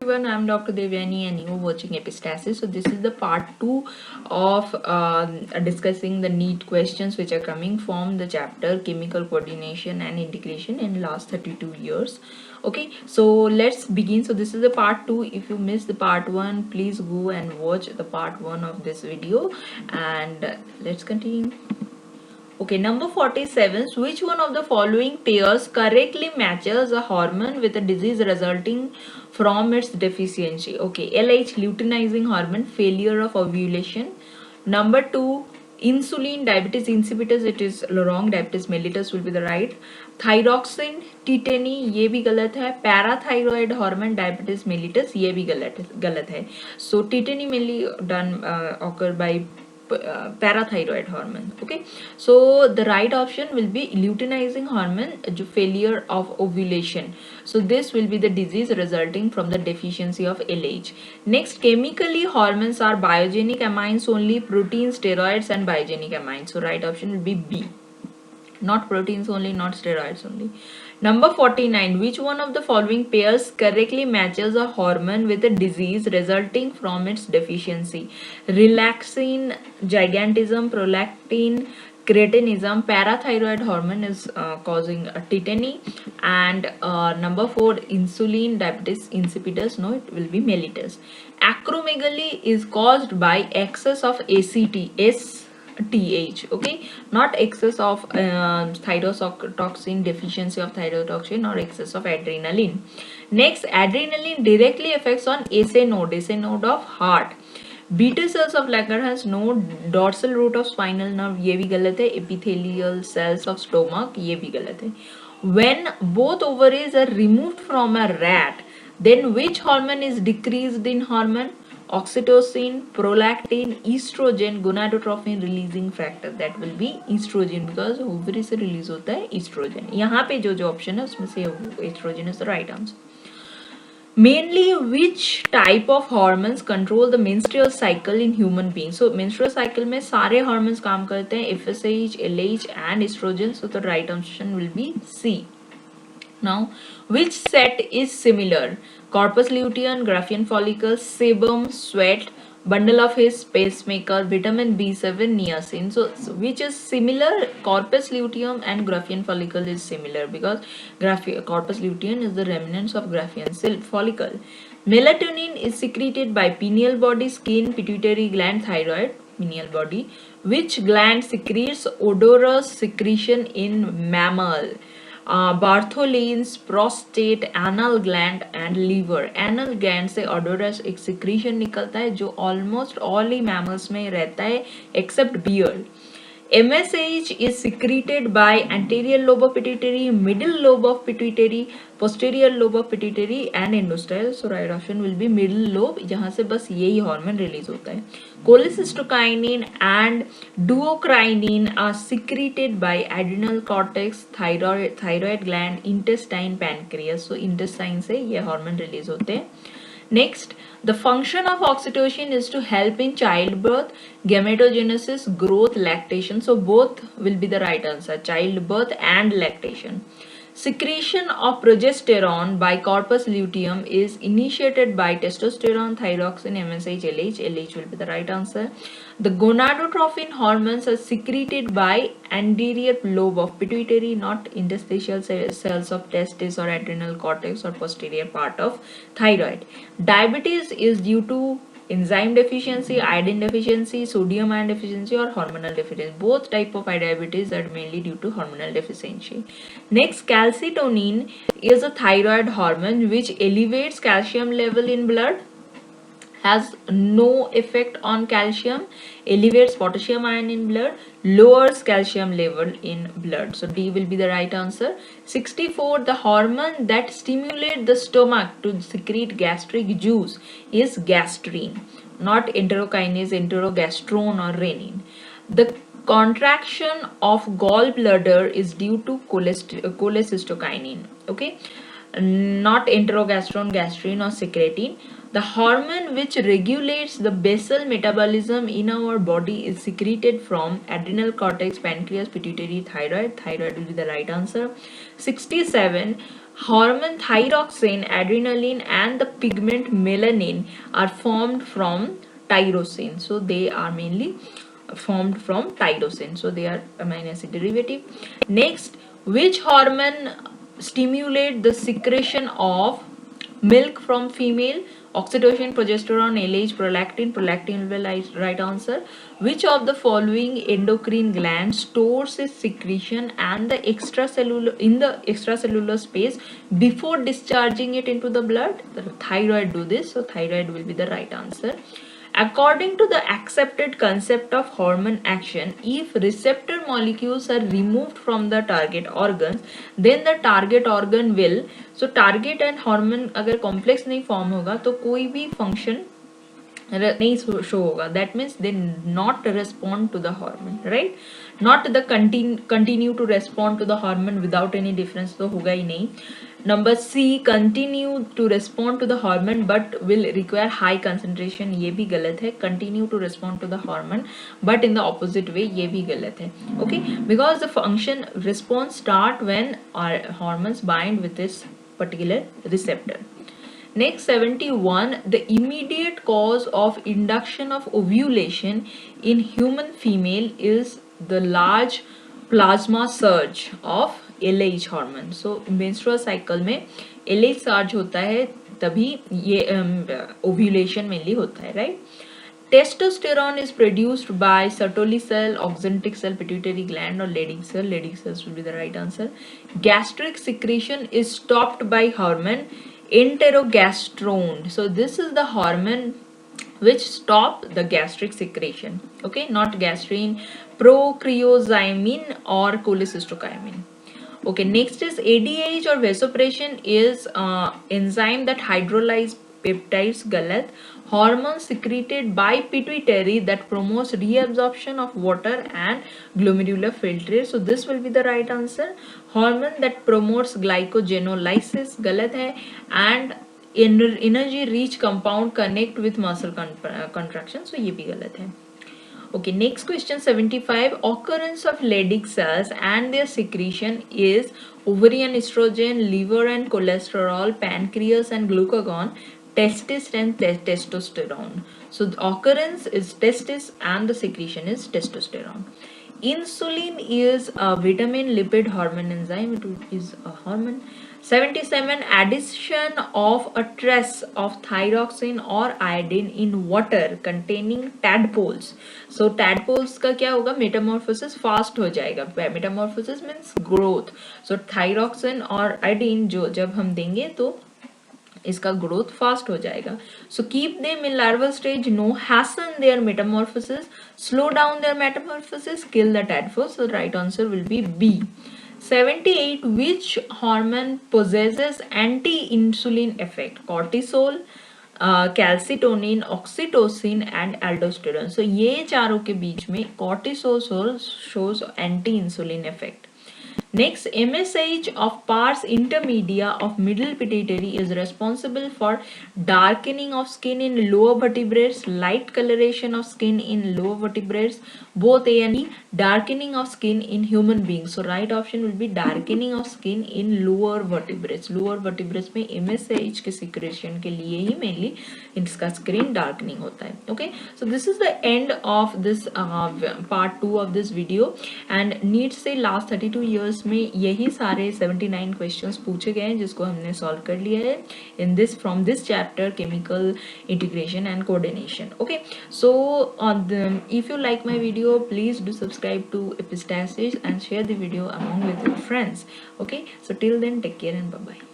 Everyone, I'm Dr. Devyani and you're watching Epistasis. So this is the part 2 of discussing the NEET questions which are coming from the chapter Chemical Coordination and Integration in last 32 years. Okay, so let's begin. So this is the part 2. If you missed the part 1, please go and watch the part 1 of this video and let's continue. Okay, number 47. Which one of the following pairs correctly matches a hormone with a disease resulting from its deficiency? Okay, LH, luteinizing hormone, failure of ovulation. Number 2, insulin, diabetes insipidus, it is wrong, diabetes mellitus will be the right. Thyroxine, tetany ये भी गलत है. पैराथाइरॉयड hormone diabetes mellitus ये भी गलत है. सो tetani mainly done occur by parathyroid hormone. Okay, so the right option will be luteinizing hormone, failure of ovulation. So this will be the disease resulting from the deficiency of LH. Next, chemically hormones are biogenic amines only, proteins, steroids and biogenic amines. So right option will be B, not proteins only, not steroids only. Number 49. Which one of the following pairs correctly matches a hormone with a disease resulting from its deficiency? Relaxin, gigantism, prolactin, cretinism. Parathyroid hormone is causing a tetany. And number 4, insulin, diabetes insipidus. No, it will be mellitus. Acromegaly is caused by excess of TH, okay, not excess of thyrotoxin, deficiency of thyrotoxin or excess of adrenaline. Next, adrenaline directly affects on SA node of heart. Beta cells of Langerhans node, dorsal root of spinal nerve ये भी गलत है. Epithelial cells of stomach ये भी गलत है. When both ovaries are removed from a rat, then which hormone is decreased in hormone? Oxytocin, prolactin, estrogen, gonadotropin releasing factor, that will be estrogen because ovary से release होता है estrogen. यहाँ पे जो option है उसमें से estrogen is the right answer. Mainly, which type of hormones control the menstrual cycle in human beings? So menstrual cycle में सारे hormones काम करते हैं, FSH, LH and estrogen. So the right option will be C. Now, which set is similar? Corpus luteum, Graafian follicle, sebum, sweat, bundle of his, pacemaker, vitamin B7, niacin. So which is similar? Corpus luteum and Graafian follicle is similar because corpus luteum is the remnants of Graafian follicle. Melatonin is secreted by pineal body, skin, pituitary gland, thyroid, pineal body. Which gland secretes odorous secretion in mammal? Bartholin's, prostate, anal gland and liver. Anal gland से odorous एक secretion निकलता है जो almost all ही mammals में रहता है except beard. MSH is secreted by anterior lobe of pituitary, middle lobe of pituitary, posterior lobe of pituitary and endostyle. So right option will be middle lobe, जहाँ से बस यही hormone release होता है. Cholecystokinin and duocyanine are secreted by adrenal cortex, thyroid gland, intestine, pancreas. So intestine से ये hormone release होते हैं. Next, the function of oxytocin is to help in childbirth, gametogenesis, growth, lactation. So both will be the right answer, childbirth and lactation. Secretion of progesterone by corpus luteum is initiated by testosterone, thyroxine, MSH, LH. LH will be the right answer. The gonadotropin hormones are secreted by anterior lobe of pituitary, not interstitial cells of testis or adrenal cortex or posterior part of thyroid. Diabetes is due to enzyme deficiency, iodine deficiency, sodium ion deficiency or hormonal deficiency. Both type of diabetes are mainly due to hormonal deficiency. Next, calcitonin is a thyroid hormone which elevates calcium level in blood, has no effect on calcium, elevates potassium ion in blood, lowers calcium level in blood. So D will be the right answer. 64. The hormone that stimulates the stomach to secrete gastric juice is gastrin, not enterokinase, enterogastrone or renin. The contraction of gallbladder is due to cholecystokinin, okay, not enterogastrone, gastrin or secretin. The hormone which regulates the basal metabolism in our body is secreted from adrenal cortex, pancreas, pituitary, thyroid. Thyroid will be the right answer. 67. Hormone thyroxine, adrenaline, and the pigment melanin are formed from tyrosine. So they are mainly formed from tyrosine. So they are amino acid derivative. Next, which hormone stimulate the secretion of milk from female? Oxytocin, progesterone, LH, prolactin. Prolactin will be right answer. Which of the following endocrine gland stores its secretion and the extracellular space before discharging it into the blood? The thyroid do this, so thyroid will be the right answer. According to the accepted concept of hormone action, if receptor molecules are removed from the target organs, then the target organ will, so target and hormone अगर complex नहीं form होगा तो कोई भी function नहीं show होगा. That means they not respond to the hormone, right? Not the continue to respond to the hormone without any difference तो होगा ही नहीं. Number C, continue to respond to the hormone but will require high concentration. ये भी गलत है. Continue to respond to the hormone but in the opposite way, ये भी गलत है. Okay, because the function response start when our hormones bind with this particular receptor. Next, 71. The immediate cause of induction of ovulation in human female is the large plasma surge of LH hormone. So menstrual cycle में LH surge होता है तभी ये ovulation mainly होता है, right? Testosterone is produced by Sertoli cell, oxyntic cell, pituitary gland, or Leydig cell. Leydig cells will be the right answer. Gastric secretion is stopped by hormone enterogastrone. So this is the hormone which stop the gastric secretion. Okay, not gastrin, procryozymin or cholecystokymine. Okay, next is ADH or vasopressin is enzyme that hydrolyze peptides. Galat. Hormone secreted by pituitary that promotes reabsorption of water and glomerular filtrate. So this will be the right answer. Hormone that promotes glycogenolysis. Galat hai. And energy rich compound connect with muscle contraction. So ये भी गलत है. Okay, next question 75. Occurrence of Leydig cells and their secretion is ovarian estrogen, liver and cholesterol, pancreas and glucagon, testis and testosterone. So the occurrence is testis and the secretion is testosterone. Insulin is a vitamin lipid hormone enzyme. It is a hormone. 77. Addition of a trace of thyroxine or iodine in water containing tadpoles. So tadpoles का क्या होगा? Metamorphosis fast हो जाएगा. Metamorphosis means growth. So thyroxine और iodine जो जब हम देंगे तो इसका growth fast हो जाएगा. So keep them in larval stage, no, hasten their metamorphosis, slow down their metamorphosis, kill the tadpoles. So right answer will be B. 78. Which hormone possesses anti-insulin effect? Cortisol, calcitonin, oxytocin and aldosterone. So ये चारों के बीच में cortisol shows anti-insulin effect. Next, MSH of pars intermedia of middle pituitary is responsible for darkening of skin in lower vertebrates, light coloration of skin in lower vertebrates, both A and B, darkening of skin in human beings. So right option will be darkening of skin in lower vertebrates. Lower vertebrates में MSH के secretion के लिए ही mainly इसका skin darkening होता है. Okay, so this is the end of this part 2 of this video, and need से last 32 years में यही सारे 79 क्वेश्चंस पूछे गए हैं जिसको हमने सॉल्व कर लिया है in this from this chapter chemical integration and coordination. Okay, so if you like my video, please do subscribe to Epistasis and share the video among with your friends. Okay, so till then, take care and bye bye.